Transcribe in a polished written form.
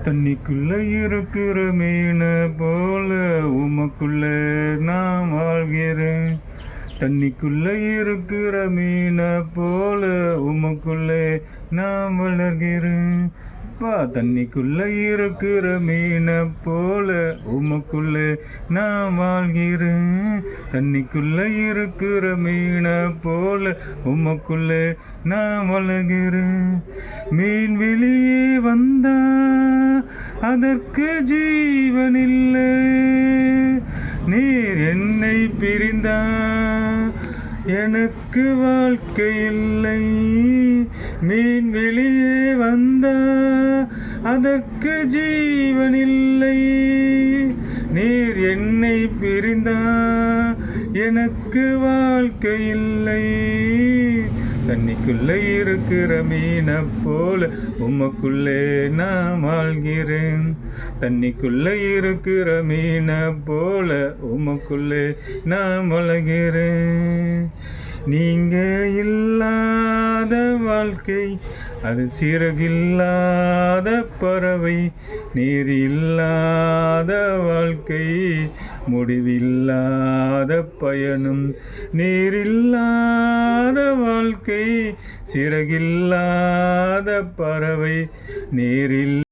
தண்ணிக்குள்ள இருக்கிற மீன போல உமக்குள்ள நான் வாழ்கிறேன். தண்ணிக்குள்ள இருக்கிற மீன போல உமக்குள்ளே நான் வளர்கிறேன். தண்ணிக்குள்ள இருக்கிற மீன போல உமக்குள்ளே நான் வாழ்கிறேன். தண்ணிக்குள்ள இருக்கிற மீன போல உமக்குள்ளே நான் வளர்கிறேன். மீன் வெளியே வந்தா அதற்கு ஜீவனில்லை. நீர் என்னை பிரிந்தா எனக்கு வாழ்க்கை இல்லை. மீன் வெளியே வந்தா அதற்கு ஜீவனில்லை. நீர் என்னை பிரிந்தா எனக்கு வாழ்க்கை இல்லை. தண்ணிக்குள்ள இருக்கிற மீன போல உமக்குள்ளே நான் வாழ்கிறேன். தண்ணிக்குள்ள இருக்கிற மீன போல உமக்குள்ளே நான் வளர்கிறேன். நீங்க இல்லாத வாழ்க்கை அது சிறகில்லாத பறவை. நீர் இல்லாத வாழ்க்கை முடிவில்லாத பயணம். நீர் இல்லாத வாழ்க்கை சிறகில்லாத பறவை. நீரில்